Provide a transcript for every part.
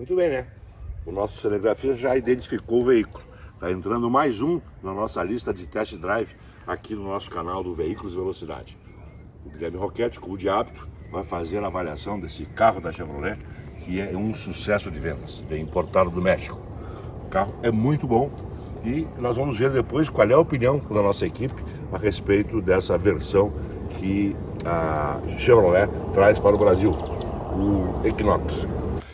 Muito bem, né? O nosso cinegrafista já identificou o veículo. Está entrando mais um na nossa lista de test drive aqui no nosso canal do Veículos Velocidade. O Guilherme Roquette, como de hábito, vai fazer a avaliação desse carro da Chevrolet, que é um sucesso de vendas. Vem importado do México. O carro é muito bom e nós vamos ver depois qual é a opinião da nossa equipe a respeito dessa versão que a Chevrolet traz para o Brasil, o Equinox.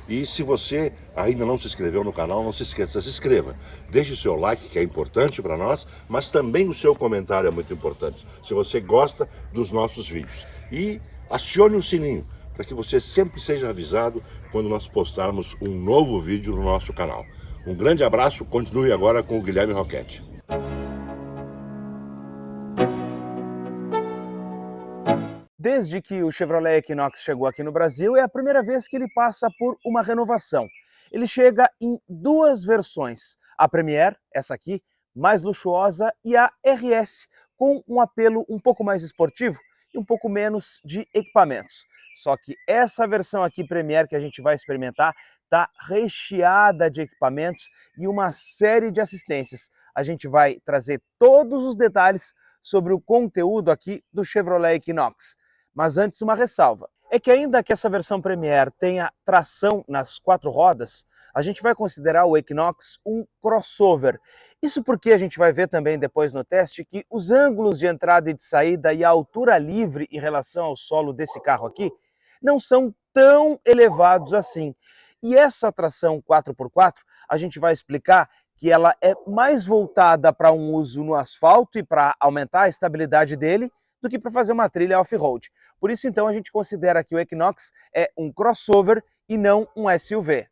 E se você ainda não se inscreveu no canal, não se esqueça, se inscreva. Deixe o seu like, que é importante para nós, mas também o seu comentário é muito importante, se você gosta dos nossos vídeos. E acione o sininho, para que você sempre seja avisado quando nós postarmos um novo vídeo no nosso canal. Um grande abraço, continue agora com o Guilherme Roquette. Desde que o Chevrolet Equinox chegou aqui no Brasil, é a primeira vez que ele passa por uma renovação. Ele chega em duas versões, a Premier, essa aqui, mais luxuosa, e a RS, com um apelo um pouco mais esportivo e um pouco menos de equipamentos. Só que essa versão aqui Premier que a gente vai experimentar está recheada de equipamentos e uma série de assistências. A gente vai trazer todos os detalhes sobre o conteúdo aqui do Chevrolet Equinox. Mas antes, uma ressalva. É que ainda que essa versão Premier tenha tração nas quatro rodas, a gente vai considerar o Equinox um crossover. Isso porque a gente vai ver também depois no teste que os ângulos de entrada e de saída e a altura livre em relação ao solo desse carro aqui não são tão elevados assim. E essa tração 4x4, a gente vai explicar que ela é mais voltada para um uso no asfalto e para aumentar a estabilidade dele, do que para fazer uma trilha off-road. Por isso, então, a gente considera que o Equinox é um crossover e não um SUV.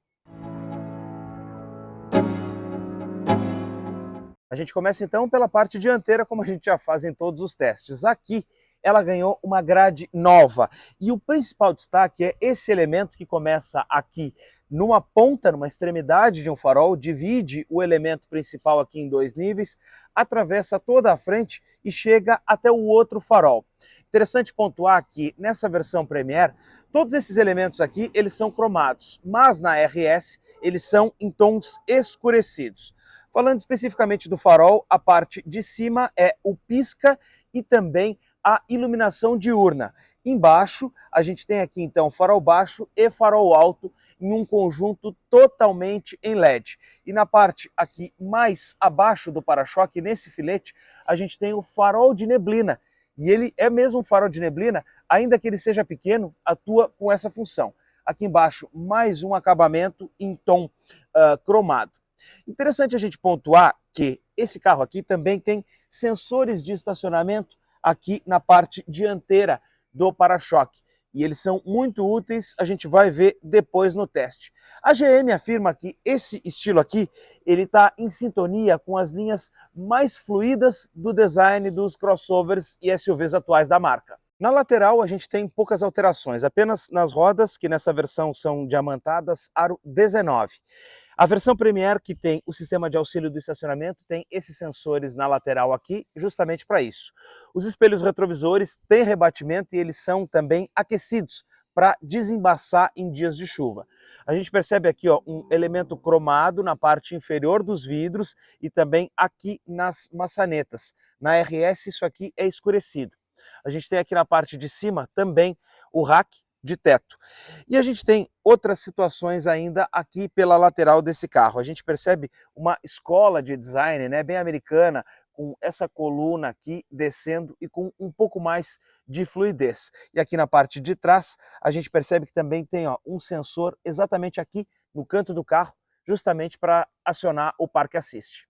A gente começa então pela parte dianteira, como a gente já faz em todos os testes. Aqui ela ganhou uma grade nova e o principal destaque é esse elemento que começa aqui numa ponta, numa extremidade de um farol, divide o elemento principal aqui em dois níveis, atravessa toda a frente e chega até o outro farol. Interessante pontuar que nessa versão Premier, todos esses elementos aqui eles são cromados, mas na RS eles são em tons escurecidos. Falando especificamente do farol, a parte de cima é o pisca e também a iluminação diurna. Embaixo, a gente tem aqui então farol baixo e farol alto em um conjunto totalmente em LED. E na parte aqui mais abaixo do para-choque, nesse filete, a gente tem o farol de neblina. E ele é mesmo um farol de neblina, ainda que ele seja pequeno, atua com essa função. Aqui embaixo, mais um acabamento em tom cromado. Interessante a gente pontuar que esse carro aqui também tem sensores de estacionamento aqui na parte dianteira do para-choque. E eles são muito úteis, a gente vai ver depois no teste. A GM afirma que esse estilo aqui, ele está em sintonia com as linhas mais fluidas do design dos crossovers e SUVs atuais da marca. Na lateral a gente tem poucas alterações, apenas nas rodas, que nessa versão são diamantadas aro 19. A versão Premier, que tem o sistema de auxílio do estacionamento, tem esses sensores na lateral aqui, justamente para isso. Os espelhos retrovisores têm rebatimento e eles são também aquecidos para desembaçar em dias de chuva. A gente percebe aqui ó, um elemento cromado na parte inferior dos vidros e também aqui nas maçanetas. Na RS isso aqui é escurecido. A gente tem aqui na parte de cima também o rack de teto. E a gente tem outras situações ainda aqui pela lateral desse carro. A gente percebe uma escola de design, né, bem americana, com essa coluna aqui descendo e com um pouco mais de fluidez. E aqui na parte de trás, a gente percebe que também tem ó, um sensor exatamente aqui no canto do carro, justamente para acionar o Park Assist.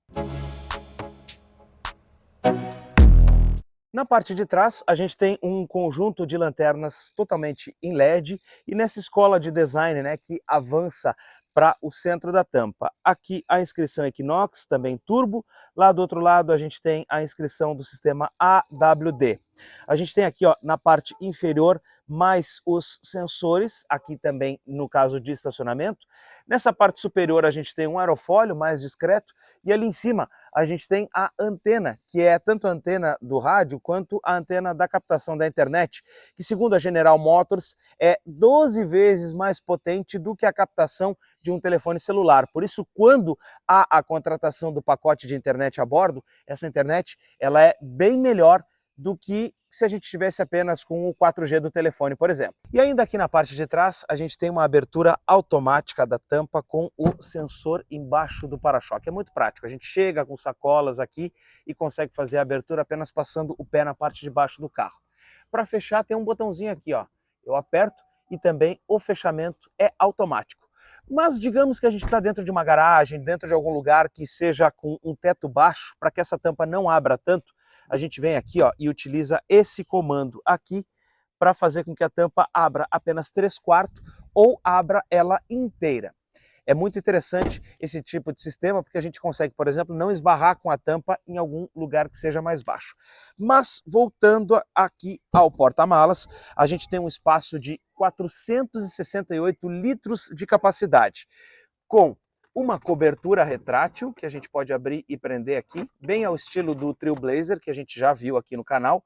Na parte de trás, a gente tem um conjunto de lanternas totalmente em LED e nessa escola de design né, que avança para o centro da tampa. Aqui a inscrição Equinox, também turbo. Lá do outro lado a gente tem a inscrição do sistema AWD. A gente tem aqui ó, na parte inferior mais os sensores, aqui também no caso de estacionamento. Nessa parte superior a gente tem um aerofólio mais discreto e ali em cima a gente tem a antena, que é tanto a antena do rádio quanto a antena da captação da internet, que segundo a General Motors é 12 vezes mais potente do que a captação de um telefone celular. Por isso, quando há a contratação do pacote de internet a bordo, essa internet ela é bem melhor do que se a gente tivesse apenas com o 4G do telefone, por exemplo. E ainda aqui na parte de trás, a gente tem uma abertura automática da tampa com o sensor embaixo do para-choque. É muito prático, a gente chega com sacolas aqui e consegue fazer a abertura apenas passando o pé na parte de baixo do carro. Para fechar tem um botãozinho aqui, ó. Eu aperto e também o fechamento é automático. Mas digamos que a gente está dentro de uma garagem, dentro de algum lugar que seja com um teto baixo, para que essa tampa não abra tanto, a gente vem aqui, ó, e utiliza esse comando aqui para fazer com que a tampa abra apenas 3/4 ou abra ela inteira. É muito interessante esse tipo de sistema porque a gente consegue, por exemplo, não esbarrar com a tampa em algum lugar que seja mais baixo. Mas voltando aqui ao porta-malas, a gente tem um espaço de 468 litros de capacidade, com uma cobertura retrátil, que a gente pode abrir e prender aqui, bem ao estilo do Trailblazer, que a gente já viu aqui no canal.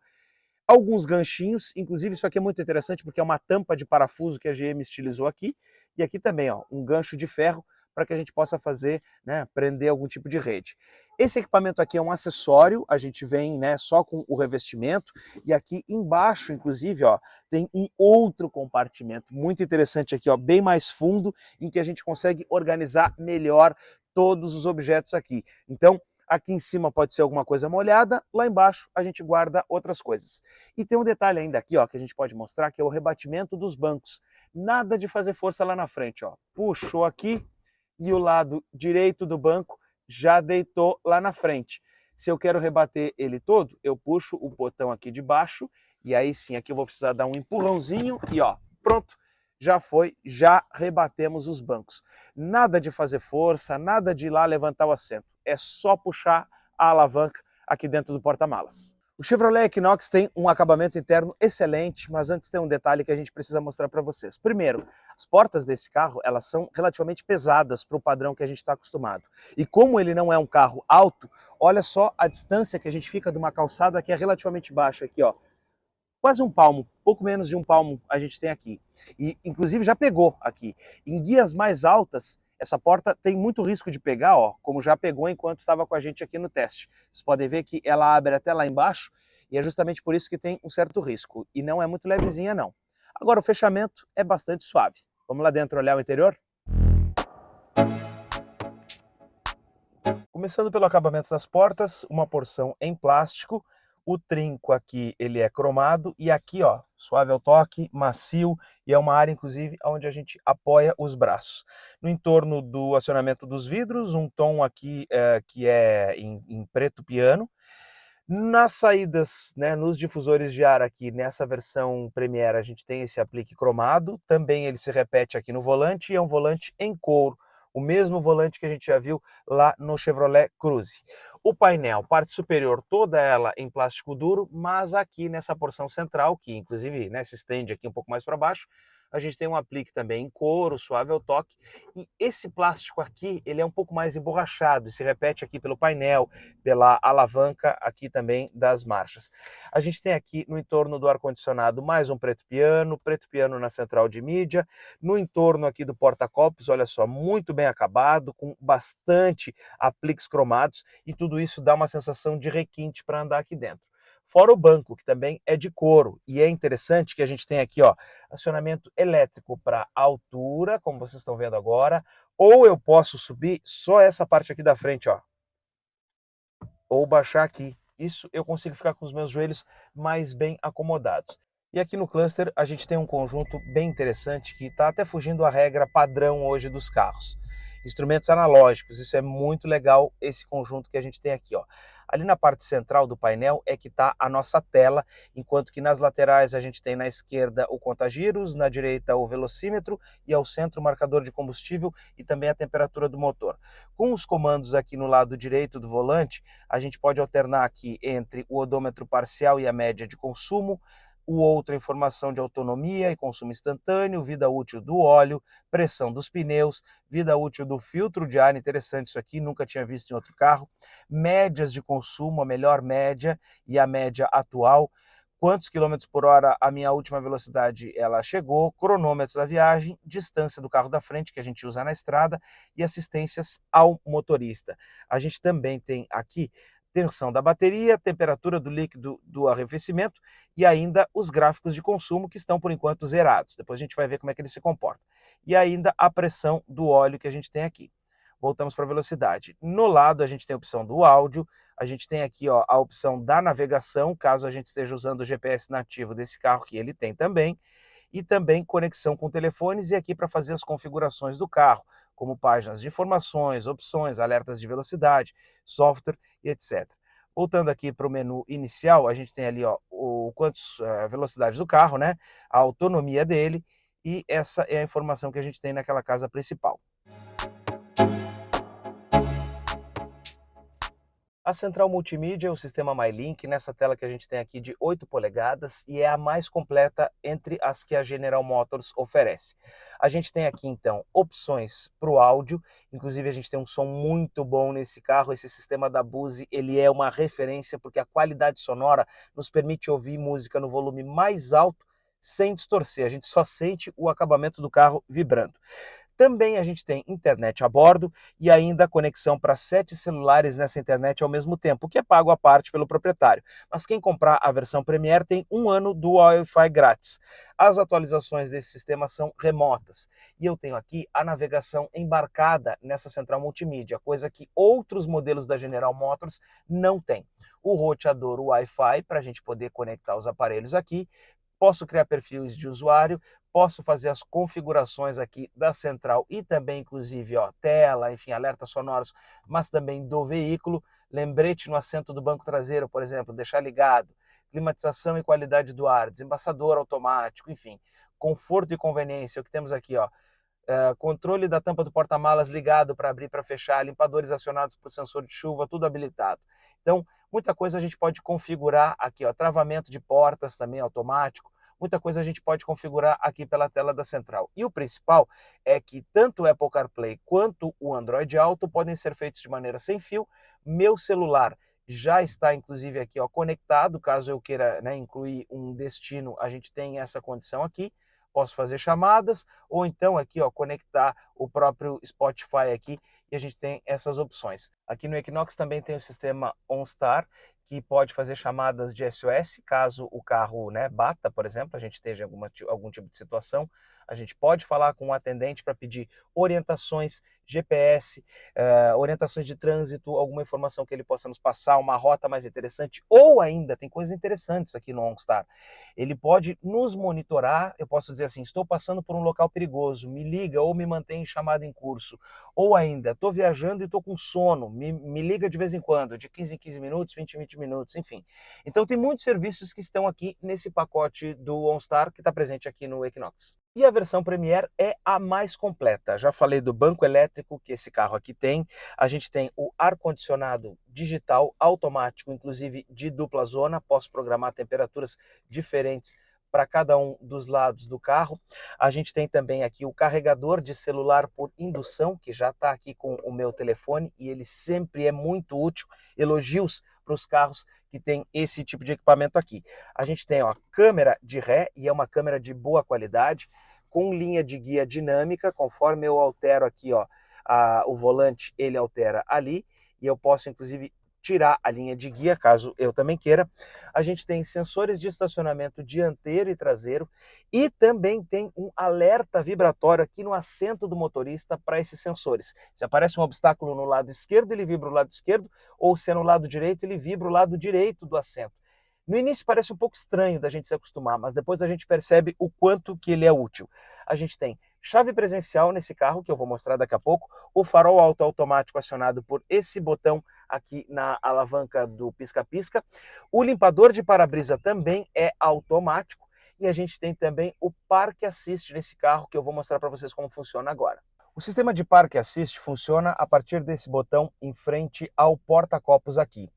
Alguns ganchinhos, inclusive isso aqui é muito interessante porque é uma tampa de parafuso que a GM estilizou aqui. E aqui também, ó, um gancho de ferro para que a gente possa fazer, né, prender algum tipo de rede. Esse equipamento aqui é um acessório, a gente vem, né, só com o revestimento. E aqui embaixo, inclusive, ó, tem um outro compartimento muito interessante aqui, ó, bem mais fundo, em que a gente consegue organizar melhor todos os objetos aqui. Então, aqui em cima pode ser alguma coisa molhada, lá embaixo a gente guarda outras coisas. E tem um detalhe ainda aqui, ó, que a gente pode mostrar, que é o rebatimento dos bancos. Nada de fazer força lá na frente, ó. Puxou aqui e o lado direito do banco já deitou lá na frente. Se eu quero rebater ele todo, eu puxo o botão aqui de baixo e aí sim, aqui eu vou precisar dar um empurrãozinho e ó, pronto. Já foi, já rebatemos os bancos. Nada de fazer força, nada de ir lá levantar o assento. É só puxar a alavanca aqui dentro do porta-malas. O Chevrolet Equinox tem um acabamento interno excelente, mas antes tem um detalhe que a gente precisa mostrar para vocês. Primeiro, as portas desse carro elas são relativamente pesadas para o padrão que a gente está acostumado. E como ele não é um carro alto, olha só a distância que a gente fica de uma calçada que é relativamente baixa aqui, ó. Quase um palmo, pouco menos de um palmo a gente tem aqui. E inclusive já pegou aqui. Em guias mais altas, essa porta tem muito risco de pegar, ó, como já pegou enquanto estava com a gente aqui no teste. Vocês podem ver que ela abre até lá embaixo e é justamente por isso que tem um certo risco. E não é muito levezinha não. Agora o fechamento é bastante suave. Vamos lá dentro olhar o interior? Começando pelo acabamento das portas, uma porção em plástico. O trinco aqui ele é cromado e aqui ó, suave ao toque, macio e é uma área inclusive onde a gente apoia os braços. No entorno do acionamento dos vidros, um tom aqui que é em preto piano. Nas saídas, né, nos difusores de ar aqui, nessa versão Premier, a gente tem esse aplique cromado, também ele se repete aqui no volante e é um volante em couro. O mesmo volante que a gente já viu lá no Chevrolet Cruze. O painel, parte superior, toda ela em plástico duro, mas aqui nessa porção central, que inclusive, né, se estende aqui um pouco mais para baixo, a gente tem um aplique também em couro, suave ao toque. E esse plástico aqui, ele é um pouco mais emborrachado, e se repete aqui pelo painel, pela alavanca aqui também das marchas. A gente tem aqui no entorno do ar-condicionado mais um preto piano na central de mídia. No entorno aqui do porta-copos, olha só, muito bem acabado, com bastante apliques cromados e tudo isso dá uma sensação de requinte para andar aqui dentro. Fora o banco, que também é de couro. E é interessante que a gente tem aqui, ó, acionamento elétrico para altura, como vocês estão vendo agora, ou eu posso subir só essa parte aqui da frente, ó, ou baixar aqui. Isso eu consigo ficar com os meus joelhos mais bem acomodados. E aqui no cluster a gente tem um conjunto bem interessante que está até fugindo a regra padrão hoje dos carros. Instrumentos analógicos, isso é muito legal, esse conjunto que a gente tem aqui, ó. Ali na parte central do painel é que está a nossa tela, enquanto que nas laterais a gente tem na esquerda o contagiros, na direita o velocímetro e ao centro o marcador de combustível e também a temperatura do motor. Com os comandos aqui no lado direito do volante, a gente pode alternar aqui entre o odômetro parcial e a média de consumo, o outro, informação de autonomia e consumo instantâneo, vida útil do óleo, pressão dos pneus, vida útil do filtro de ar, interessante isso aqui, nunca tinha visto em outro carro, médias de consumo, a melhor média e a média atual, quantos quilômetros por hora a minha última velocidade ela chegou, cronômetro da viagem, distância do carro da frente que a gente usa na estrada e assistências ao motorista. A gente também tem aqui tensão da bateria, temperatura do líquido do arrefecimento e ainda os gráficos de consumo que estão por enquanto zerados. Depois a gente vai ver como é que ele se comporta. E ainda a pressão do óleo que a gente tem aqui. Voltamos para a velocidade. No lado a gente tem a opção do áudio, a gente tem aqui ó, a opção da navegação, caso a gente esteja usando o GPS nativo desse carro, que ele tem também, e também conexão com telefones e aqui para fazer as configurações do carro, como páginas de informações, opções, alertas de velocidade, software e etc. Voltando aqui para o menu inicial, a gente tem ali ó, velocidades do carro, né? A autonomia dele, e essa é a informação que a gente tem naquela casa principal. A central multimídia é o sistema MyLink, nessa tela que a gente tem aqui de 8 polegadas e é a mais completa entre as que a General Motors oferece. A gente tem aqui então opções para o áudio, inclusive a gente tem um som muito bom nesse carro, esse sistema da Bose ele é uma referência porque a qualidade sonora nos permite ouvir música no volume mais alto sem distorcer, a gente só sente o acabamento do carro vibrando. Também a gente tem internet a bordo e ainda conexão para 7 celulares nessa internet ao mesmo tempo, o que é pago à parte pelo proprietário. Mas quem comprar a versão Premier tem 1 ano do Wi-Fi grátis. As atualizações desse sistema são remotas. E eu tenho aqui a navegação embarcada nessa central multimídia, coisa que outros modelos da General Motors não têm. O roteador Wi-Fi para a gente poder conectar os aparelhos aqui. Posso criar perfis de usuário, posso fazer as configurações aqui da central e também, inclusive, ó, tela, enfim, alertas sonoros, mas também do veículo. Lembrete no assento do banco traseiro, por exemplo, deixar ligado. Climatização e qualidade do ar, desembaçador automático, enfim. Conforto e conveniência, o que temos aqui, ó. Controle da tampa do porta-malas ligado para abrir e para fechar, limpadores acionados por sensor de chuva, tudo habilitado. Então, muita coisa a gente pode configurar aqui, ó, travamento de portas também automático, muita coisa a gente pode configurar aqui pela tela da central. E o principal é que tanto o Apple CarPlay quanto o Android Auto podem ser feitos de maneira sem fio. Meu celular já está, inclusive, aqui ó, conectado, caso eu queira, né, incluir um destino, a gente tem essa condição aqui. Posso fazer chamadas ou então aqui ó, conectar o próprio Spotify aqui e a gente tem essas opções. Aqui no Equinox também tem o sistema OnStar, que pode fazer chamadas de SOS, caso o carro, né, bata, por exemplo, a gente esteja em algum tipo de situação. A gente pode falar com o atendente para pedir orientações, GPS, orientações de trânsito, alguma informação que ele possa nos passar, uma rota mais interessante, ou ainda, tem coisas interessantes aqui no OnStar. Ele pode nos monitorar, eu posso dizer assim, estou passando por um local perigoso, me liga ou me mantém em chamada em curso. Ou ainda, estou viajando e estou com sono, me liga de vez em quando, de 15 em 15 minutos, 20 em 20 minutos, enfim. Então tem muitos serviços que estão aqui nesse pacote do OnStar que está presente aqui no Equinox. E a versão Premier é a mais completa. Já falei do banco elétrico que esse carro aqui tem. A gente tem o ar-condicionado digital automático, inclusive de dupla zona. Posso programar temperaturas diferentes para cada um dos lados do carro. A gente tem também aqui o carregador de celular por indução, que já está aqui com o meu telefone e ele sempre é muito útil. Elogios para os carros que tem esse tipo de equipamento aqui. A gente tem ó, câmera de ré e é uma câmera de boa qualidade, com linha de guia dinâmica, conforme eu altero aqui ó, o volante, ele altera ali, e eu posso inclusive tirar a linha de guia, caso eu também queira. A gente tem sensores de estacionamento dianteiro e traseiro e também tem um alerta vibratório aqui no assento do motorista para esses sensores. Se aparece um obstáculo no lado esquerdo, ele vibra o lado esquerdo, ou se é no lado direito, ele vibra o lado direito do assento. No início parece um pouco estranho da gente se acostumar, mas depois a gente percebe o quanto que ele é útil. A gente tem chave presencial nesse carro, que eu vou mostrar daqui a pouco, o farol automático acionado por esse botão aqui na alavanca do pisca-pisca. O limpador de para-brisa também é automático e a gente tem também o Park Assist nesse carro, que eu vou mostrar para vocês como funciona agora. O sistema de Park Assist funciona a partir desse botão em frente ao porta-copos aqui.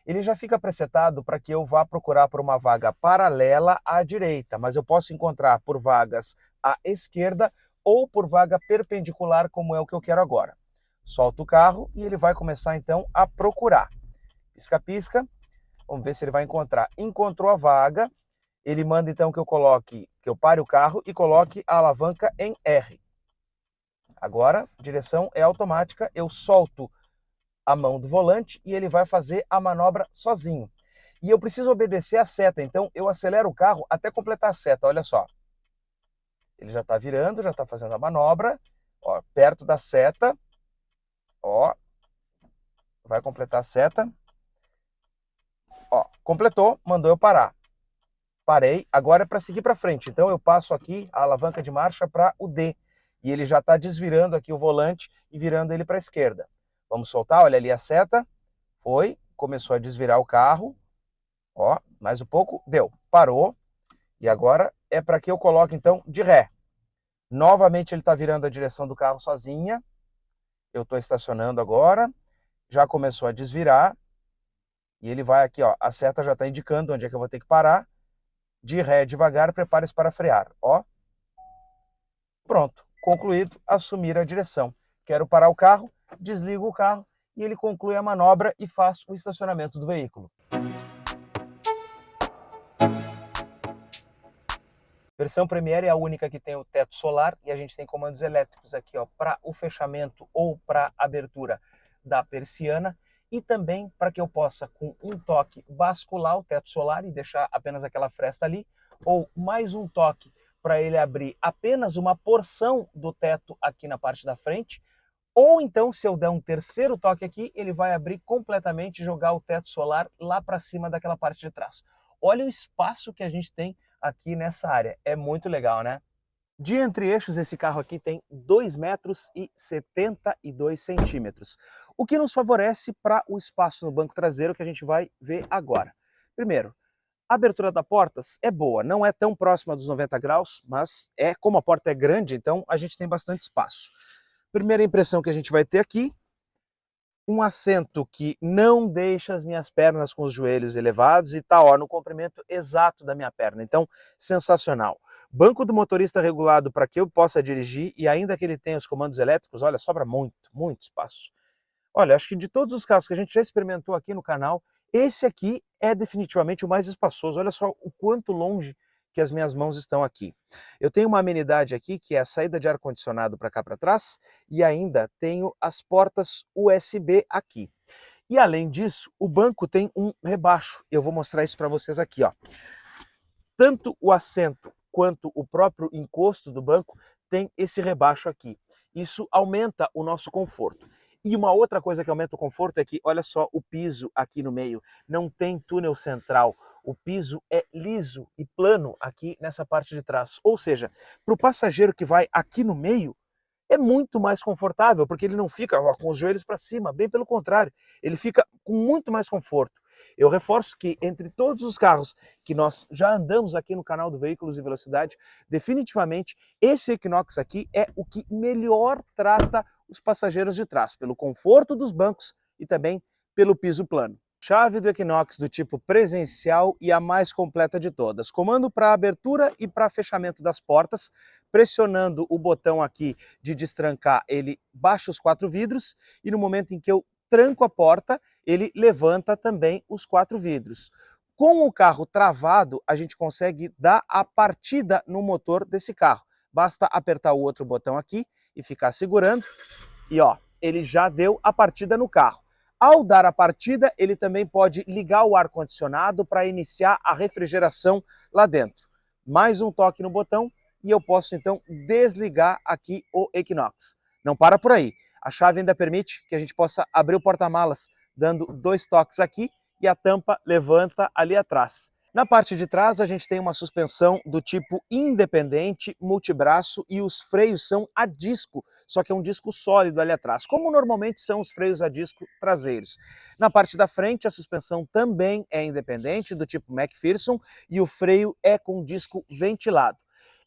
Ele já fica presetado para que eu vá procurar por uma vaga paralela à direita, mas eu posso encontrar por vagas à esquerda ou por vaga perpendicular, como é o que eu quero agora. Solto o carro e ele vai começar então a procurar. Pisca-pisca, vamos ver se ele vai encontrar. Encontrou a vaga, ele manda então que eu pare o carro e coloque a alavanca em R. Agora, direção é automática, eu solto a mão do volante e ele vai fazer a manobra sozinho. E eu preciso obedecer a seta, então eu acelero o carro até completar a seta, olha só. Ele já está virando, já está fazendo a manobra, ó, perto da seta, ó, vai completar a seta, ó, completou, mandou eu parar. Parei, agora é para seguir para frente, então eu passo aqui a alavanca de marcha para o D, e ele já está desvirando aqui o volante e virando ele para a esquerda. Vamos soltar, olha ali a seta, foi, começou a desvirar o carro, ó, mais um pouco, deu, parou, e agora é para que eu coloque então de ré. Novamente ele está virando a direção do carro sozinha, eu estou estacionando agora, já começou a desvirar, e ele vai aqui, ó, a seta já está indicando onde é que eu vou ter que parar, de ré devagar, prepare-se para frear, ó. Pronto, concluído, assumir a direção. Quero parar o carro, desligo o carro e ele conclui a manobra e faz o estacionamento do veículo. Versão Premiere é a única que tem o teto solar e a gente tem comandos elétricos aqui, ó, para o fechamento ou para abertura da persiana e também para que eu possa, com um toque, bascular o teto solar e deixar apenas aquela fresta ali, ou mais um toque para ele abrir apenas uma porção do teto aqui na parte da frente, ou então, se eu der um terceiro toque aqui, ele vai abrir completamente e jogar o teto solar lá para cima daquela parte de trás. Olha o espaço que a gente tem aqui nessa área, é muito legal, né? De entre-eixos, esse carro aqui tem 2 metros e 72 centímetros, o que nos favorece para o espaço no banco traseiro que a gente vai ver agora. Primeiro, a abertura das portas é boa, não é tão próxima dos 90 graus, mas como a porta é grande, então a gente tem bastante espaço. Primeira impressão que a gente vai ter aqui, um assento que não deixa as minhas pernas com os joelhos elevados e tá, ó, no comprimento exato da minha perna, então sensacional. Banco do motorista regulado para que eu possa dirigir e ainda que ele tenha os comandos elétricos, olha, sobra muito espaço. Olha, acho que de todos os carros que a gente já experimentou aqui no canal, esse aqui é definitivamente o mais espaçoso. Olha só o quanto longe que as minhas mãos estão aqui. Eu tenho uma amenidade aqui que é a saída de ar-condicionado para cá para trás e ainda tenho as portas USB aqui. E além disso, o banco tem um rebaixo. Eu vou mostrar isso para vocês aqui, ó. Tanto o assento quanto o próprio encosto do banco tem esse rebaixo aqui. Isso aumenta o nosso conforto. E uma outra coisa que aumenta o conforto é que, olha só, o piso aqui no meio não tem túnel central. O piso é liso e plano aqui nessa parte de trás. Ou seja, para o passageiro que vai aqui no meio, é muito mais confortável, porque ele não fica com os joelhos para cima, bem pelo contrário, ele fica com muito mais conforto. Eu reforço que entre todos os carros que nós já andamos aqui no canal do Veículos e Velocidade, definitivamente esse Equinox aqui é o que melhor trata os passageiros de trás, pelo conforto dos bancos e também pelo piso plano. Chave do Equinox do tipo presencial e a mais completa de todas. Comando para abertura e para fechamento das portas. Pressionando o botão aqui de destrancar, ele baixa os 4 vidros e no momento em que eu tranco a porta, ele levanta também os 4 vidros. Com o carro travado, a gente consegue dar a partida no motor desse carro. Basta apertar o outro botão aqui e ficar segurando e ó, ele já deu a partida no carro. Ao dar a partida, ele também pode ligar o ar-condicionado para iniciar a refrigeração lá dentro. Mais um toque no botão e eu posso então desligar aqui o Equinox. Não para por aí, a chave ainda permite que a gente possa abrir o porta-malas dando 2 toques aqui e a tampa levanta ali atrás. Na parte de trás a gente tem uma suspensão do tipo independente, multibraço e os freios são a disco, só que é um disco sólido ali atrás, como normalmente são os freios a disco traseiros. Na parte da frente a suspensão também é independente, do tipo McPherson, e o freio é com disco ventilado.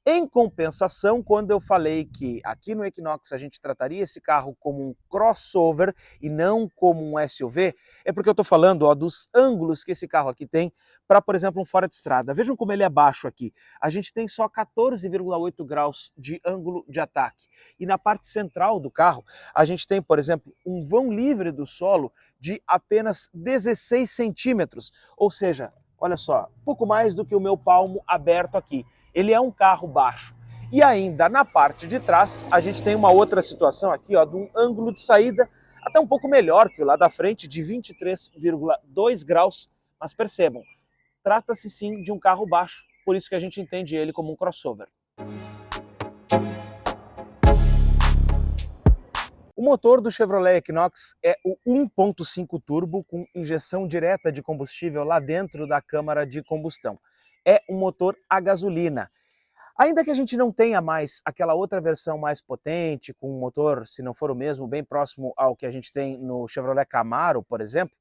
Em compensação, quando eu falei que aqui no Equinox a gente trataria esse carro como um crossover e não como um SUV, é porque eu estou falando, ó, dos ângulos que esse carro aqui tem para, por exemplo, um fora de estrada. Vejam como ele é baixo aqui. A gente tem só 14,8 graus de ângulo de ataque. E na parte central do carro, a gente tem, por exemplo, um vão livre do solo de apenas 16 centímetros, ou seja, Olha só, pouco mais do que o meu palmo aberto aqui. Ele é um carro baixo. E ainda na parte de trás, a gente tem uma outra situação aqui, ó, de um ângulo de saída até um pouco melhor que o lá da frente, de 23,2 graus. Mas percebam, trata-se sim de um carro baixo, por isso que a gente entende ele como um crossover. O motor do Chevrolet Equinox é o 1.5 turbo com injeção direta de combustível lá dentro da câmara de combustão. É um motor a gasolina. Ainda que a gente não tenha mais aquela outra versão mais potente, com um motor, se não for o mesmo, bem próximo ao que a gente tem no Chevrolet Camaro, por exemplo,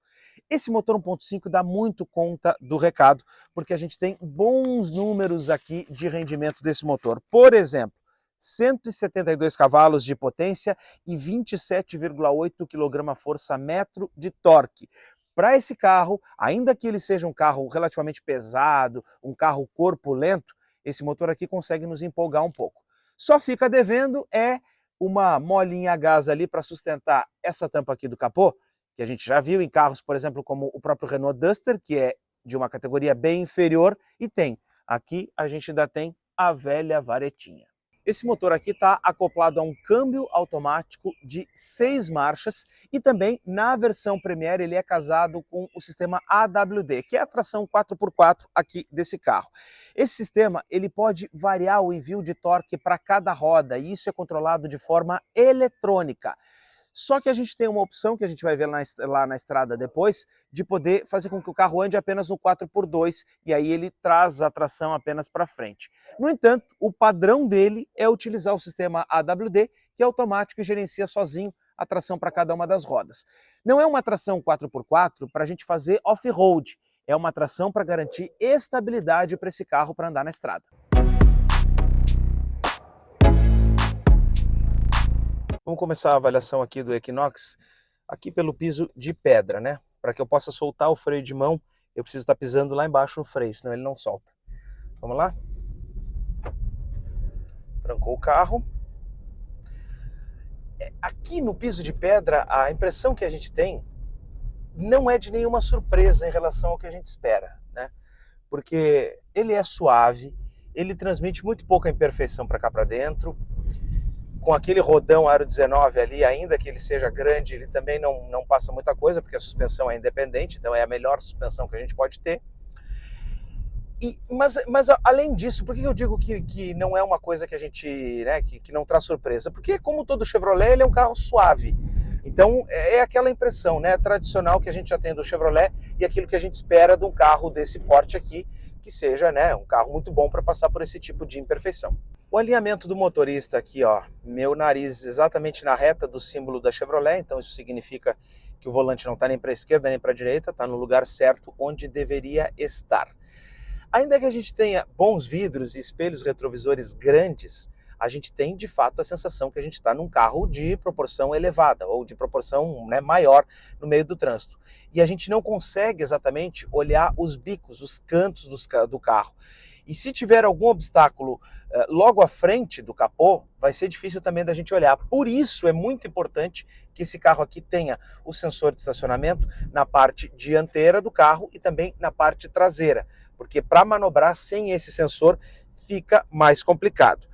esse motor 1.5 dá muito conta do recado, porque a gente tem bons números aqui de rendimento desse motor. Por exemplo, 172 cavalos de potência e 27,8 kgfm de torque. Para esse carro, ainda que ele seja um carro relativamente pesado, um carro corpulento, esse motor aqui consegue nos empolgar um pouco. Só fica devendo uma molinha a gás ali para sustentar essa tampa aqui do capô, que a gente já viu em carros, por exemplo, como o próprio Renault Duster, que é de uma categoria bem inferior, e tem. Aqui a gente ainda tem a velha varetinha. Esse motor aqui está acoplado a um câmbio automático de 6 marchas e também na versão Premier ele é casado com o sistema AWD, que é a tração 4x4 aqui desse carro. Esse sistema ele pode variar o envio de torque para cada roda e isso é controlado de forma eletrônica. Só que a gente tem uma opção que a gente vai ver lá na estrada depois, de poder fazer com que o carro ande apenas no 4x2 e aí ele traz a tração apenas para frente. No entanto, o padrão dele é utilizar o sistema AWD, que é automático e gerencia sozinho a tração para cada uma das rodas. Não é uma tração 4x4 para a gente fazer off-road, é uma tração para garantir estabilidade para esse carro para andar na estrada. Vamos começar a avaliação aqui do Equinox, aqui pelo piso de pedra, né? Para que eu possa soltar o freio de mão, eu preciso estar pisando lá embaixo no freio, senão ele não solta. Vamos lá? Trancou o carro. Aqui no piso de pedra, a impressão que a gente tem não é de nenhuma surpresa em relação ao que a gente espera, né? Porque ele é suave, ele transmite muito pouca imperfeição para cá para dentro. Com aquele rodão aro 19 ali, ainda que ele seja grande, ele também não passa muita coisa, porque a suspensão é independente, então é a melhor suspensão que a gente pode ter. Mas além disso, por que eu digo que não é uma coisa que a gente, né, que não traz surpresa? Porque como todo Chevrolet, ele é um carro suave. Então é aquela impressão, né, tradicional que a gente já tem do Chevrolet e aquilo que a gente espera de um carro desse porte aqui, que seja, né, um carro muito bom para passar por esse tipo de imperfeição. O alinhamento do motorista aqui, ó, meu nariz exatamente na reta do símbolo da Chevrolet, então isso significa que o volante não está nem para a esquerda nem para a direita, está no lugar certo onde deveria estar. Ainda que a gente tenha bons vidros e espelhos retrovisores grandes, a gente tem de fato a sensação que a gente está num carro de proporção elevada ou de proporção, né, maior no meio do trânsito. E a gente não consegue exatamente olhar os bicos, os cantos do carro. E se tiver algum obstáculo logo à frente do capô, vai ser difícil também da gente olhar. Por isso é muito importante que esse carro aqui tenha o sensor de estacionamento na parte dianteira do carro e também na parte traseira, porque para manobrar sem esse sensor fica mais complicado.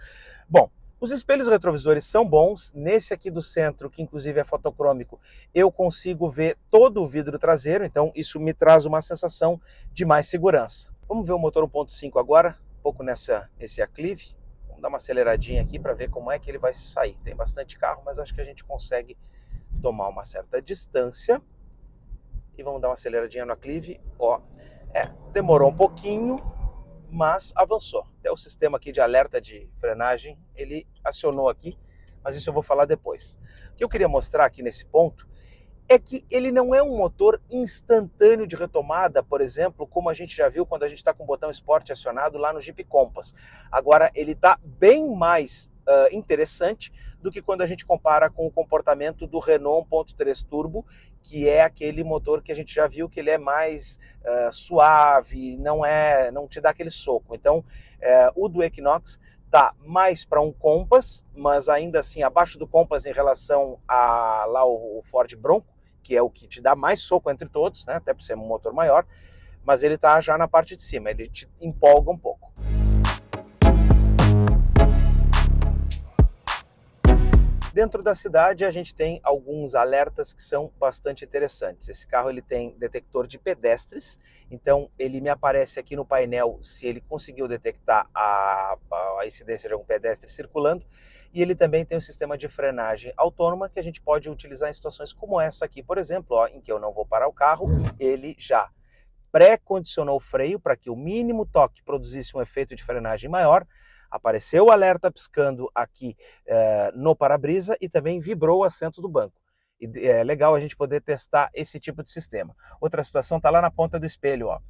Bom, os espelhos retrovisores são bons. Nesse aqui do centro, que inclusive é fotocrômico, eu consigo ver todo o vidro traseiro, então isso me traz uma sensação de mais segurança. Vamos ver o motor 1.5 agora, um pouco nesse aclive. Vamos dar uma aceleradinha aqui para ver como é que ele vai sair. Tem bastante carro, mas acho que a gente consegue tomar uma certa distância. E vamos dar uma aceleradinha no aclive. Ó, demorou um pouquinho, mas avançou. Até o sistema aqui de alerta de frenagem, ele acionou aqui, mas isso eu vou falar depois. O que eu queria mostrar aqui nesse ponto é que ele não é um motor instantâneo de retomada, por exemplo, como a gente já viu quando a gente está com o botão Sport acionado lá no Jeep Compass. Agora, ele está bem mais interessante do que quando a gente compara com o comportamento do Renault 1.3 Turbo, que é aquele motor que a gente já viu que ele é mais suave, não te dá aquele soco. Então, o do Equinox tá mais para um Compass, mas ainda assim abaixo do Compass em relação a lá o Ford Bronco, que é o que te dá mais soco entre todos, né, até por ser um motor maior, mas ele está já na parte de cima, ele te empolga um pouco. Dentro da cidade a gente tem alguns alertas que são bastante interessantes. Esse carro ele tem detector de pedestres, então ele me aparece aqui no painel se ele conseguiu detectar a incidência de algum pedestre circulando, e ele também tem um sistema de frenagem autônoma que a gente pode utilizar em situações como essa aqui, por exemplo, ó, em que eu não vou parar o carro e ele já pré-condicionou o freio para que o mínimo toque produzisse um efeito de frenagem maior. Apareceu o alerta piscando aqui no para-brisa e também vibrou o assento do banco. E é legal a gente poder testar esse tipo de sistema. Outra situação está lá na ponta do espelho, ó.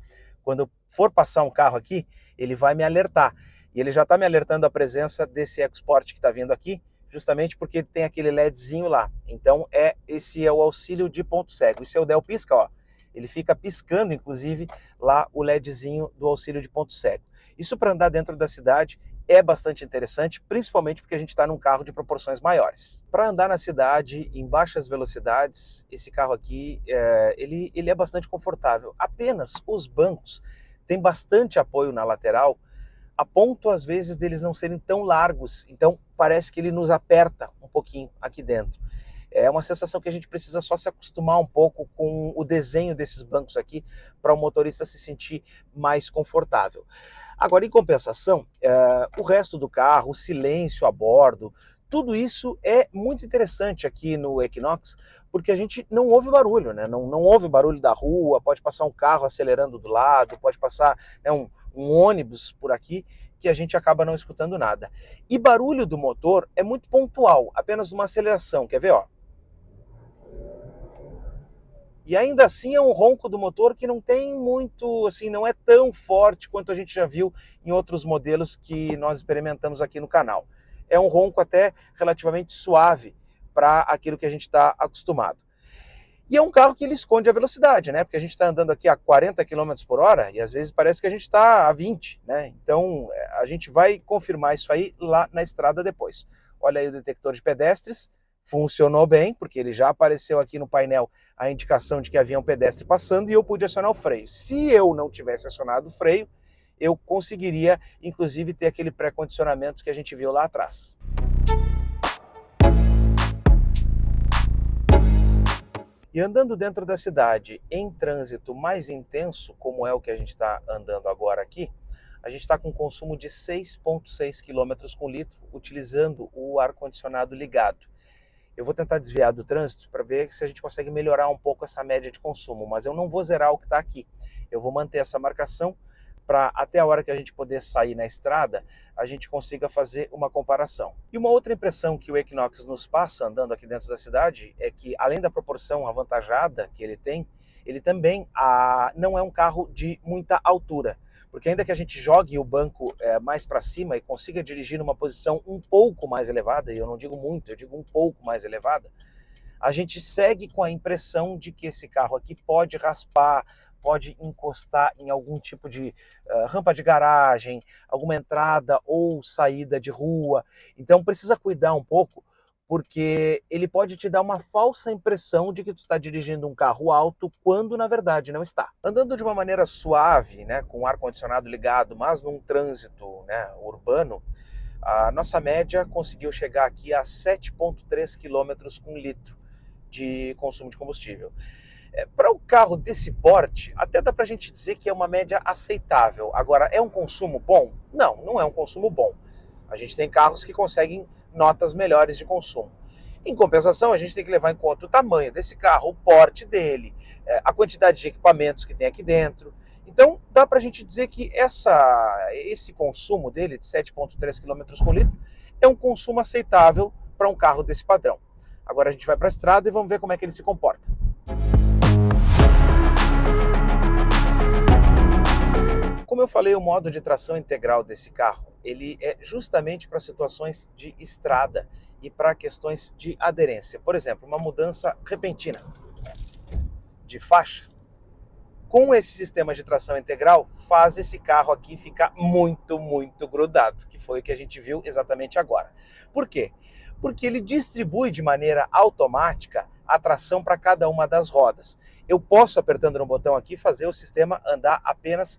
Quando for passar um carro aqui, ele vai me alertar. E ele já está me alertando a presença desse EcoSport que está vindo aqui, justamente porque tem aquele LEDzinho lá. Então esse é o auxílio de ponto cego. E se eu der o pisca, ó, ele fica piscando, inclusive, lá o LEDzinho do auxílio de ponto cego. Isso para andar dentro da cidade é bastante interessante, principalmente porque a gente está num carro de proporções maiores. Para andar na cidade em baixas velocidades, esse carro aqui ele é bastante confortável. Apenas os bancos têm bastante apoio na lateral, a ponto às vezes deles não serem tão largos, então parece que ele nos aperta um pouquinho aqui dentro. É uma sensação que a gente precisa só se acostumar um pouco com o desenho desses bancos aqui para o motorista se sentir mais confortável. Agora, em compensação, o resto do carro, o silêncio a bordo, tudo isso é muito interessante aqui no Equinox, porque a gente não ouve barulho, né? Não ouve barulho da rua, pode passar um carro acelerando do lado, pode passar, né, um ônibus por aqui, que a gente acaba não escutando nada. E barulho do motor é muito pontual, apenas uma aceleração, quer ver, ó? E ainda assim é um ronco do motor que não tem muito, assim, não é tão forte quanto a gente já viu em outros modelos que nós experimentamos aqui no canal. É um ronco até relativamente suave para aquilo que a gente está acostumado. E é um carro que ele esconde a velocidade, né? Porque a gente está andando aqui a 40 km por hora e às vezes parece que a gente está a 20, né? Então a gente vai confirmar isso aí lá na estrada depois. Olha aí o detector de pedestres. Funcionou bem, porque ele já apareceu aqui no painel a indicação de que havia um pedestre passando e eu pude acionar o freio. Se eu não tivesse acionado o freio, eu conseguiria, inclusive, ter aquele pré-condicionamento que a gente viu lá atrás. E andando dentro da cidade, em trânsito mais intenso, como é o que a gente está andando agora aqui, a gente está com um consumo de 6,6 km com litro, utilizando o ar-condicionado ligado. Eu vou tentar desviar do trânsito para ver se a gente consegue melhorar um pouco essa média de consumo, mas eu não vou zerar o que está aqui. Eu vou manter essa marcação para até a hora que a gente poder sair na estrada, a gente consiga fazer uma comparação. E uma outra impressão que o Equinox nos passa andando aqui dentro da cidade é que, além da proporção avantajada que ele tem, ele também não é um carro de muita altura. Porque ainda que a gente jogue o banco mais para cima e consiga dirigir numa posição um pouco mais elevada, e eu não digo muito, eu digo um pouco mais elevada, a gente segue com a impressão de que esse carro aqui pode raspar, pode encostar em algum tipo de rampa de garagem, alguma entrada ou saída de rua. Então precisa cuidar um pouco, porque ele pode te dar uma falsa impressão de que tu está dirigindo um carro alto, quando na verdade não está. Andando de uma maneira suave, né, com o ar-condicionado ligado, mas num trânsito, né, urbano, a nossa média conseguiu chegar aqui a 7,3 km com litro de consumo de combustível. Para um carro desse porte, até dá para a gente dizer que é uma média aceitável. Agora, é um consumo bom? Não, não é um consumo bom. A gente tem carros que conseguem notas melhores de consumo. Em compensação, a gente tem que levar em conta o tamanho desse carro, o porte dele, a quantidade de equipamentos que tem aqui dentro. Então, dá para a gente dizer que esse consumo dele, de 7,3 km com litro, é um consumo aceitável para um carro desse padrão. Agora a gente vai para a estrada e vamos ver como é que ele se comporta. Como eu falei, o modo de tração integral desse carro, ele é justamente para situações de estrada e para questões de aderência. Por exemplo, uma mudança repentina de faixa. Com esse sistema de tração integral, faz esse carro aqui ficar muito, muito grudado, que foi o que a gente viu exatamente agora. Por quê? Porque ele distribui de maneira automática a tração para cada uma das rodas. Eu posso, apertando no botão aqui, fazer o sistema andar apenas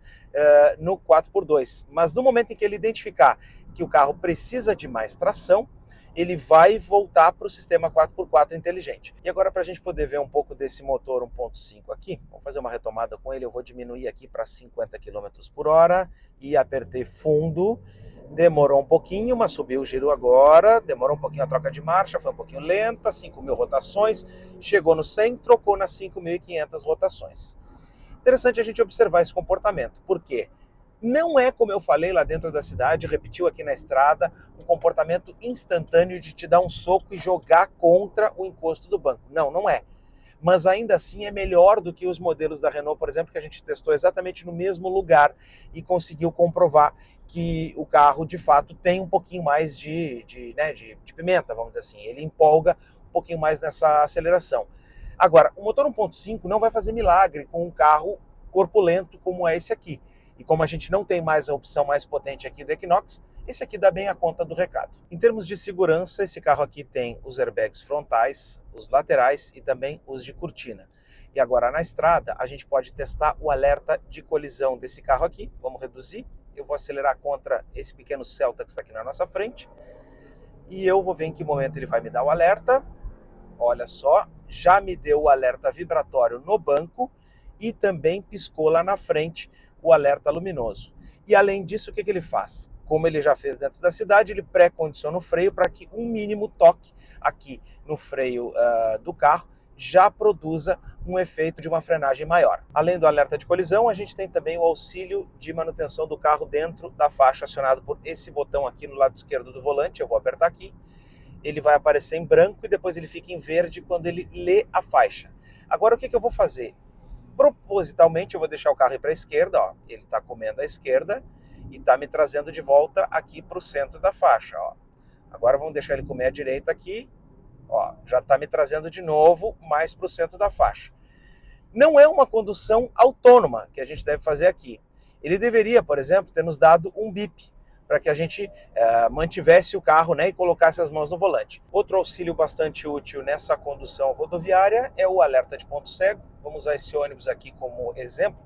no 4x2, mas no momento em que ele identificar que o carro precisa de mais tração, ele vai voltar para o sistema 4x4 inteligente. E agora, para a gente poder ver um pouco desse motor 1.5 aqui, vamos fazer uma retomada com ele. Eu vou diminuir aqui para 50 km por hora e apertei fundo. Demorou um pouquinho, mas subiu o giro agora. Demorou um pouquinho a troca de marcha, foi um pouquinho lenta, 5.000 rotações. Chegou no 100, trocou nas 5.500 rotações. Interessante a gente observar esse comportamento. Por quê? Não é, como eu falei lá dentro da cidade, repetiu aqui na estrada, um comportamento instantâneo de te dar um soco e jogar contra o encosto do banco. Não, não é. Mas ainda assim é melhor do que os modelos da Renault, por exemplo, que a gente testou exatamente no mesmo lugar e conseguiu comprovar que o carro, de fato, tem um pouquinho mais de pimenta, vamos dizer assim. Ele empolga um pouquinho mais nessa aceleração. Agora, o motor 1.5 não vai fazer milagre com um carro corpulento como é esse aqui. E como a gente não tem mais a opção mais potente aqui do Equinox, esse aqui dá bem a conta do recado. Em termos de segurança, esse carro aqui tem os airbags frontais, os laterais e também os de cortina. E agora na estrada a gente pode testar o alerta de colisão desse carro aqui. Vamos reduzir. Eu vou acelerar contra esse pequeno Celta que está aqui na nossa frente. E eu vou ver em que momento ele vai me dar o alerta. Olha só, já me deu o alerta vibratório no banco e também piscou lá na frente o alerta luminoso. E além disso, o que ele faz? Como ele já fez dentro da cidade, ele pré-condiciona o freio para que um mínimo toque aqui no freio do carro já produza um efeito de uma frenagem maior. Além do alerta de colisão, a gente tem também o auxílio de manutenção do carro dentro da faixa, acionado por esse botão aqui no lado esquerdo do volante. Eu vou apertar aqui. Ele vai aparecer em branco e depois ele fica em verde quando ele lê a faixa. Agora o que eu vou fazer? Propositalmente eu vou deixar o carro ir para a esquerda, ó. Ele está comendo à esquerda e está me trazendo de volta aqui para o centro da faixa. Ó. Agora vamos deixar ele comer à direita aqui, ó. Já está me trazendo de novo mais para o centro da faixa. Não é uma condução autônoma que a gente deve fazer aqui. Ele deveria, por exemplo, ter nos dado um bip, para que a gente mantivesse o carro, né, e colocasse as mãos no volante. Outro auxílio bastante útil nessa condução rodoviária é o alerta de ponto cego. Vamos usar esse ônibus aqui como exemplo.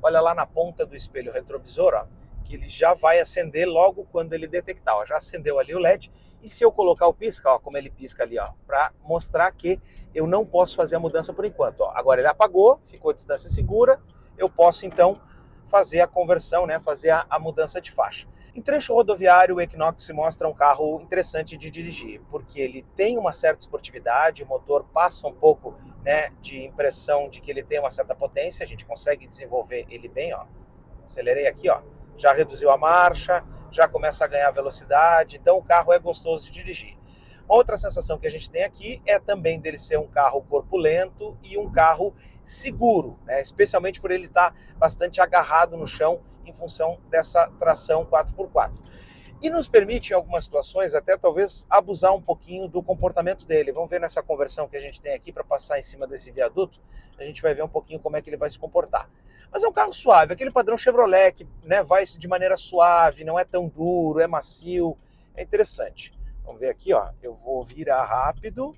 Olha lá na ponta do espelho retrovisor, ó, que ele já vai acender logo quando ele detectar. Ó, já acendeu ali o LED. E se eu colocar o pisca, ó, como ele pisca ali, para mostrar que eu não posso fazer a mudança por enquanto. Ó. Agora ele apagou, ficou a distância segura, eu posso então fazer a conversão, né, fazer a mudança de faixa. Em trecho rodoviário, o Equinox se mostra um carro interessante de dirigir, porque ele tem uma certa esportividade, o motor passa um pouco, né, de impressão de que ele tem uma certa potência, a gente consegue desenvolver ele bem, ó. Acelerei aqui, ó, já reduziu a marcha, já começa a ganhar velocidade, então o carro é gostoso de dirigir. Uma outra sensação que a gente tem aqui é também dele ser um carro corpulento e um carro seguro, né? Especialmente por ele estar bastante agarrado no chão em função dessa tração 4x4. E nos permite, em algumas situações, até talvez abusar um pouquinho do comportamento dele. Vamos ver nessa conversão que a gente tem aqui para passar em cima desse viaduto, a gente vai ver um pouquinho como é que ele vai se comportar. Mas é um carro suave, aquele padrão Chevrolet que, né, vai de maneira suave, não é tão duro, é macio, é interessante. Vamos ver aqui, ó, eu vou virar rápido,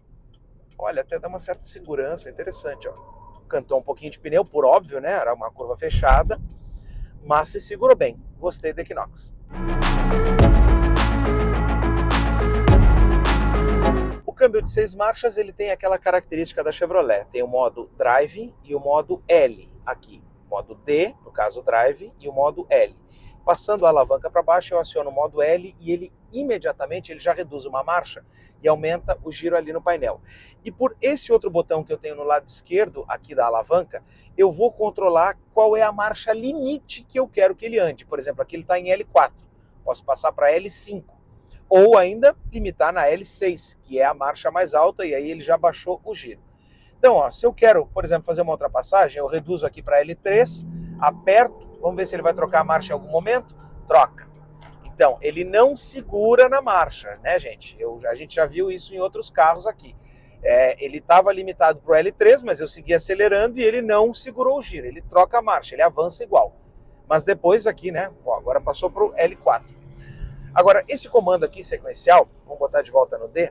olha, até dá uma certa segurança, interessante, ó. Cantou um pouquinho de pneu, por óbvio, né, era uma curva fechada, mas se segurou bem, gostei do Equinox. O câmbio de 6 marchas, ele tem aquela característica da Chevrolet, tem o modo Drive e o modo L aqui, modo D, no caso Drive, e o modo L. Passando a alavanca para baixo, eu aciono o modo L e ele imediatamente ele já reduz uma marcha e aumenta o giro ali no painel. E por esse outro botão que eu tenho no lado esquerdo aqui da alavanca, eu vou controlar qual é a marcha limite que eu quero que ele ande. Por exemplo, aqui ele está em L4, posso passar para L5. Ou ainda limitar na L6, que é a marcha mais alta, e aí ele já baixou o giro. Então, ó, se eu quero, por exemplo, fazer uma ultrapassagem, eu reduzo aqui para L3, aperto, vamos ver se ele vai trocar a marcha em algum momento, troca. Então, ele não segura na marcha, né, gente? A gente já viu isso em outros carros aqui. Ele estava limitado para o L3, mas eu segui acelerando e ele não segurou o giro, ele troca a marcha, ele avança igual. Mas depois aqui, né, ó, agora passou para o L4. Agora, esse comando aqui sequencial, vamos botar de volta no D,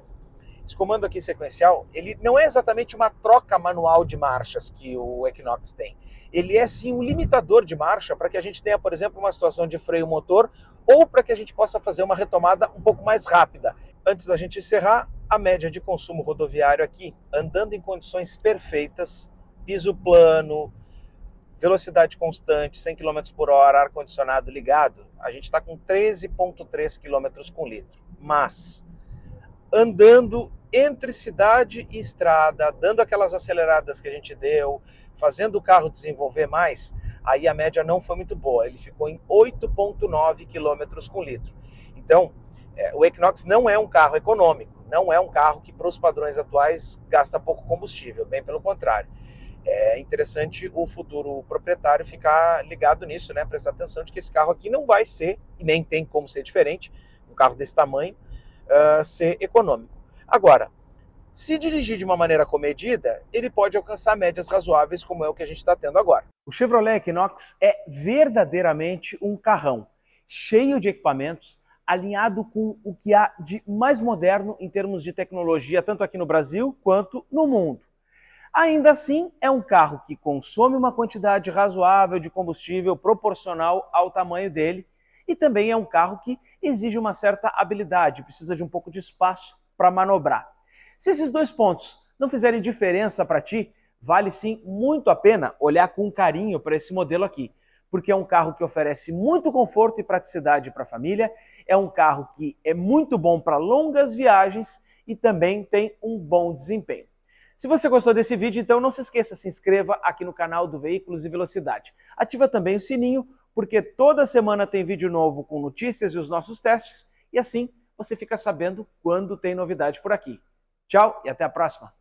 Esse comando aqui sequencial, ele não é exatamente uma troca manual de marchas que o Equinox tem. Ele é sim um limitador de marcha para que a gente tenha, por exemplo, uma situação de freio motor ou para que a gente possa fazer uma retomada um pouco mais rápida. Antes da gente encerrar, a média de consumo rodoviário aqui, andando em condições perfeitas, piso plano, velocidade constante, 100 km por hora, ar-condicionado ligado, a gente está com 13,3 km com litro. Mas andando entre cidade e estrada, dando aquelas aceleradas que a gente deu, fazendo o carro desenvolver mais, aí a média não foi muito boa. Ele ficou em 8,9 km com litro. Então, o Equinox não é um carro econômico, não é um carro que para os padrões atuais gasta pouco combustível, bem pelo contrário. É interessante o futuro proprietário ficar ligado nisso, né? Prestar atenção de que esse carro aqui não vai ser, e nem tem como ser diferente, um carro desse tamanho, ser econômico. Agora, se dirigir de uma maneira comedida, ele pode alcançar médias razoáveis, como é o que a gente está tendo agora. O Chevrolet Equinox é verdadeiramente um carrão, cheio de equipamentos, alinhado com o que há de mais moderno em termos de tecnologia, tanto aqui no Brasil quanto no mundo. Ainda assim, é um carro que consome uma quantidade razoável de combustível proporcional ao tamanho dele, e também é um carro que exige uma certa habilidade, precisa de um pouco de espaço para manobrar. Se esses dois pontos não fizerem diferença para ti, vale sim muito a pena olhar com carinho para esse modelo aqui, porque é um carro que oferece muito conforto e praticidade para a família, é um carro que é muito bom para longas viagens e também tem um bom desempenho. Se você gostou desse vídeo, então não se esqueça, se inscreva aqui no canal do Veículos e Velocidade. Ativa também o sininho, porque toda semana tem vídeo novo com notícias e os nossos testes, e assim você fica sabendo quando tem novidade por aqui. Tchau e até a próxima!